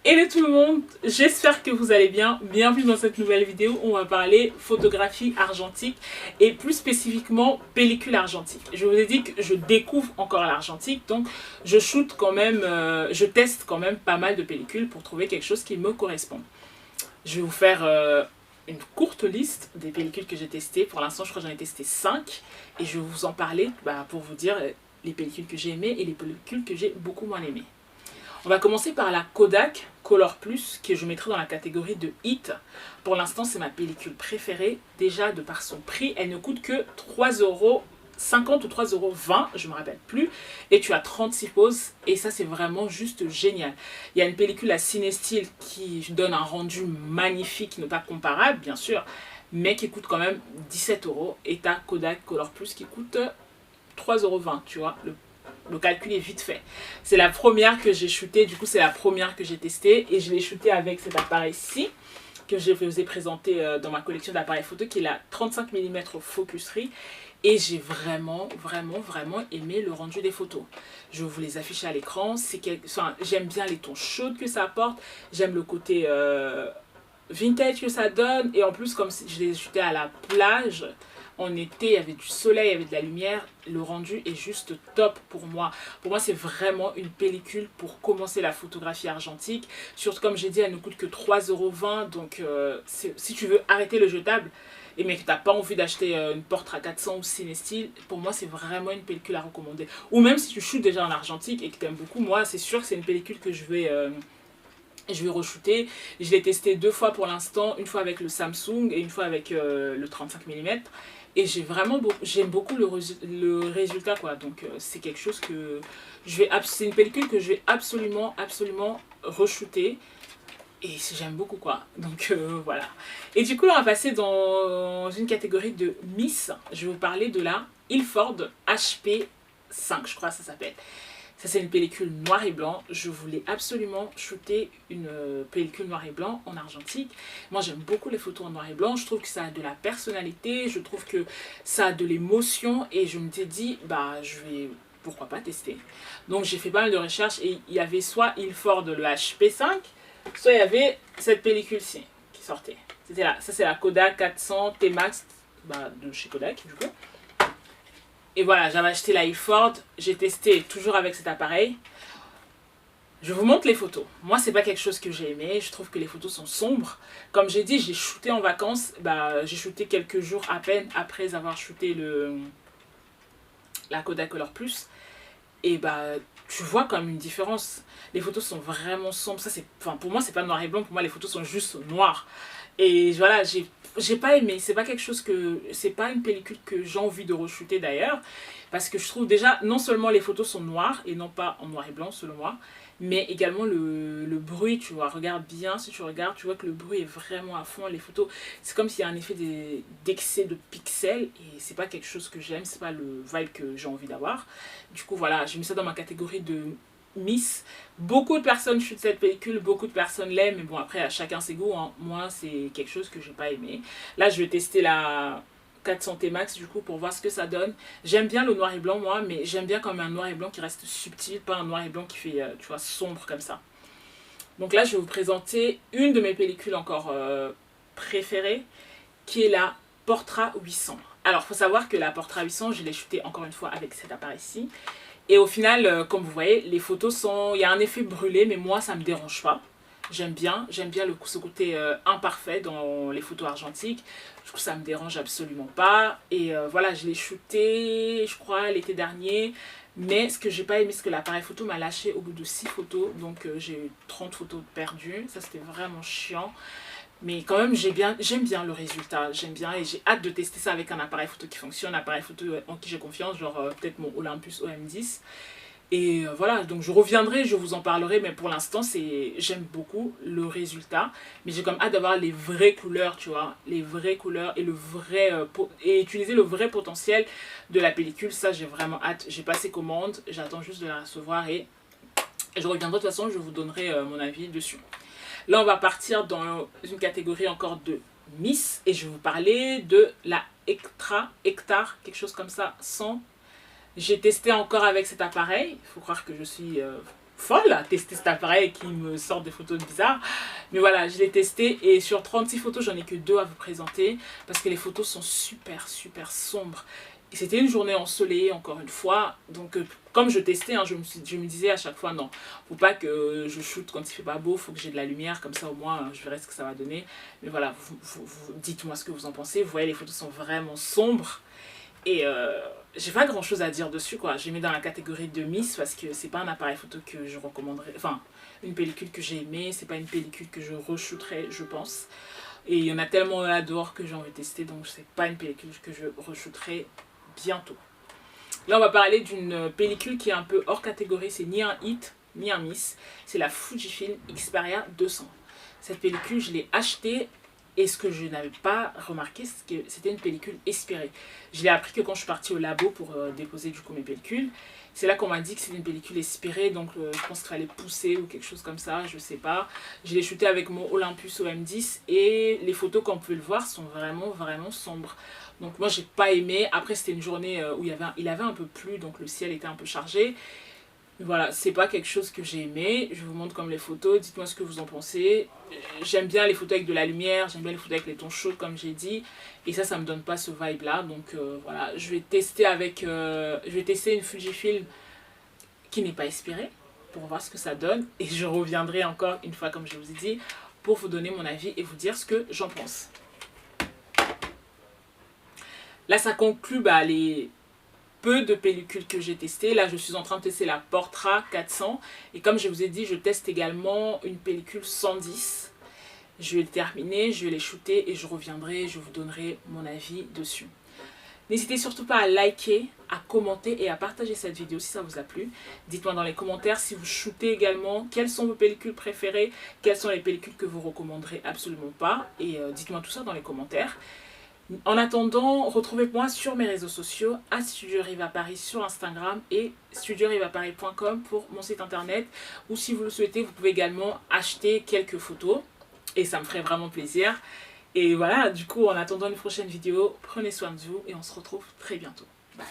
Hello tout le monde, j'espère que vous allez bien. Bienvenue dans cette nouvelle vidéo où on va parler photographie argentique et plus spécifiquement pellicule argentique. Je vous ai dit que je découvre encore l'argentique, donc je shoot quand même, je teste quand même pas mal de pellicules pour trouver quelque chose qui me correspond. Je vais vous faire une courte liste des pellicules que j'ai testées. Pour l'instant, je crois que j'en ai testé 5 et je vais vous en parler pour vous dire les pellicules que j'ai aimées et les pellicules que j'ai beaucoup moins aimées. On va commencer par la Kodak Color Plus que je mettrai dans la catégorie de hit. Pour l'instant, c'est ma pellicule préférée. Déjà, de par son prix, elle ne coûte que 3,50 € ou 3,20 €, je ne me rappelle plus. Et tu as 36 poses et ça, c'est vraiment juste génial. Il y a une pellicule à Cinestill qui donne un rendu magnifique, qui n'est pas comparable, bien sûr, mais qui coûte quand même 17 €. Et ta Kodak Color Plus qui coûte 3,20 €, tu vois, le calcul est vite fait. C'est la première que j'ai shootée, du coup c'est la première que j'ai testée et je l'ai shootée avec cet appareil-ci que je vous ai présenté dans ma collection d'appareils photo qui est la 35 mm Focus-3 et j'ai vraiment aimé le rendu des photos. Je vais vous les afficher à l'écran. J'aime bien les tons chauds que ça apporte, j'aime le côté vintage que ça donne et en plus comme je l'ai shooté à la plage, en été, il y avait du soleil, il y avait de la lumière. Le rendu est juste top pour moi. Pour moi, c'est vraiment une pellicule pour commencer la photographie argentique. Surtout, comme j'ai dit, elle ne coûte que 3,20 €. Donc, si tu veux arrêter le jetable, mais que tu n'as pas envie d'acheter une Portra 400 ou Cinestill, pour moi, c'est vraiment une pellicule à recommander. Ou même si tu shootes déjà en argentique et que tu aimes beaucoup, moi, c'est sûr que c'est une pellicule que je vais re-shooter. Je l'ai testé 2 fois pour l'instant, une fois avec le Samsung et une fois avec le 35 mm. Et j'aime beaucoup le résultat quoi. Donc c'est quelque chose que c'est une pellicule que je vais absolument re-shooter. Et j'aime beaucoup quoi. Donc voilà. Et du coup là, on va passer dans une catégorie de Miss. Je vais vous parler de la Ilford HP5, je crois que ça s'appelle. Ça, c'est une pellicule noir et blanc. Je voulais absolument shooter une pellicule noir et blanc en argentique. Moi, j'aime beaucoup les photos en noir et blanc. Je trouve que ça a de la personnalité. Je trouve que ça a de l'émotion. Et je me suis dit, je vais, pourquoi pas tester. Donc, j'ai fait pas mal de recherches. Et il y avait soit Ilford le HP5, soit il y avait cette pellicule-ci qui sortait. C'était là. Ça, c'est la Kodak 400 T-Max de chez Kodak, du coup. Et voilà, j'avais acheté la Ilford, j'ai testé toujours avec cet appareil. Je vous montre les photos. Moi, c'est pas quelque chose que j'ai aimé. Je trouve que les photos sont sombres. Comme j'ai dit, j'ai shooté en vacances. J'ai shooté quelques jours à peine après avoir shooté la Kodak Color Plus. Et tu vois quand même une différence. Les photos sont vraiment sombres. Ça, pour moi, c'est pas noir et blanc. Pour moi, les photos sont juste noires. Et voilà, j'ai pas aimé. C'est pas quelque chose que. C'est pas une pellicule que j'ai envie de re-shooter d'ailleurs. Parce que je trouve déjà, non seulement les photos sont noires et non pas en noir et blanc selon moi, mais également le bruit, tu vois. Regarde bien, si tu regardes, tu vois que le bruit est vraiment à fond. Les photos, c'est comme s'il y a un effet d'excès de pixels et c'est pas quelque chose que j'aime, c'est pas le vibe que j'ai envie d'avoir. Du coup, voilà, j'ai mis ça dans ma catégorie de Miss. Beaucoup de personnes shootent cette pellicule, beaucoup de personnes l'aiment, mais bon, après, à chacun ses goûts. Hein. Moi, c'est quelque chose que j'ai pas aimé. Là, je vais tester la 400 T-Max du coup pour voir ce que ça donne. J'aime bien le noir et blanc, moi, mais j'aime bien quand même un noir et blanc qui reste subtil, pas un noir et blanc qui fait, tu vois, sombre comme ça. Donc là, je vais vous présenter une de mes pellicules encore préférées, qui est la Portra 800. Alors, il faut savoir que la Portra 800, je l'ai shootée encore une fois avec cet appareil-ci. Et au final, comme vous voyez, les photos sont... Il y a un effet brûlé, mais moi, ça ne me dérange pas. J'aime bien ce côté imparfait dans les photos argentiques. Du coup, ça ne me dérange absolument pas. Et voilà, je l'ai shooté, je crois, l'été dernier. Mais ce que j'ai pas aimé, c'est que l'appareil photo m'a lâché au bout de 6 photos. Donc, j'ai eu 30 photos perdues. Ça, c'était vraiment chiant. Mais quand même, j'aime bien le résultat, j'aime bien et j'ai hâte de tester ça avec un appareil photo qui fonctionne, un appareil photo en qui j'ai confiance, genre peut-être mon Olympus OM10. Et voilà, donc je reviendrai, je vous en parlerai, mais pour l'instant, j'aime beaucoup le résultat. Mais j'ai comme hâte d'avoir les vraies couleurs, tu vois, les vraies couleurs et et utiliser le vrai potentiel de la pellicule. Ça, j'ai vraiment hâte. J'ai passé commande, j'attends juste de la recevoir et je reviendrai de toute façon, je vous donnerai mon avis dessus. Là, on va partir dans une catégorie encore de Miss et je vais vous parler de la Hectar, quelque chose comme ça, 100. J'ai testé encore avec cet appareil. Il faut croire que je suis folle à tester cet appareil qui me sort des photos bizarres. Mais voilà, je l'ai testé et sur 36 photos, j'en ai que 2 à vous présenter parce que les photos sont super sombres. Et c'était une journée ensoleillée encore une fois, donc comme je testais, hein, je me disais à chaque fois non, faut pas que je shoot quand il fait pas beau, faut que j'ai de la lumière, comme ça au moins je verrai ce que ça va donner. Mais voilà, dites-moi ce que vous en pensez. Vous voyez, les photos sont vraiment sombres et j'ai pas grand chose à dire dessus quoi. J'ai mis dans la catégorie de Miss parce que c'est pas un appareil photo que je recommanderais, enfin une pellicule que j'ai aimée, c'est pas une pellicule que je re-shooterais je pense. Et il y en a tellement là dehors que j'ai envie de tester, donc c'est pas une pellicule que je re-shooterai bientôt. Là on va parler d'une pellicule qui est un peu hors catégorie, c'est ni un hit ni un miss, c'est la Fujifilm Xperia 200. Cette pellicule je l'ai achetée et ce que je n'avais pas remarqué c'est que c'était une pellicule expirée. Je l'ai appris que quand je suis partie au labo pour déposer du coup mes pellicules, c'est là qu'on m'a dit que c'était une pellicule expirée, donc je pense qu'il fallait pousser ou quelque chose comme ça, je sais pas. Je l'ai shooté avec mon Olympus OM10 et les photos comme vous pouvez le voir sont vraiment sombres. Donc moi j'ai pas aimé. Après c'était une journée où il avait un peu plu, donc le ciel était un peu chargé. Mais voilà, c'est pas quelque chose que j'ai aimé. Je vous montre comme les photos, dites-moi ce que vous en pensez. J'aime bien les photos avec de la lumière, j'aime bien les photos avec les tons chauds comme j'ai dit. Et ça me donne pas ce vibe là. Donc voilà, je vais tester une Fujifilm qui n'est pas expirée pour voir ce que ça donne. Et je reviendrai encore une fois comme je vous ai dit pour vous donner mon avis et vous dire ce que j'en pense. Là, ça conclut les peu de pellicules que j'ai testées. Là, je suis en train de tester la Portra 400. Et comme je vous ai dit, je teste également une pellicule 110. Je vais le terminer, je vais les shooter et je reviendrai, je vous donnerai mon avis dessus. N'hésitez surtout pas à liker, à commenter et à partager cette vidéo si ça vous a plu. Dites-moi dans les commentaires si vous shootez également, quelles sont vos pellicules préférées, quelles sont les pellicules que vous recommanderez absolument pas. Et dites-moi tout ça dans les commentaires. En attendant, retrouvez-moi sur mes réseaux sociaux, à Studio Riva Paris sur Instagram et studiorivaparis.com pour mon site internet. Ou si vous le souhaitez, vous pouvez également acheter quelques photos et ça me ferait vraiment plaisir. Et voilà, du coup, en attendant une prochaine vidéo, prenez soin de vous et on se retrouve très bientôt. Bye.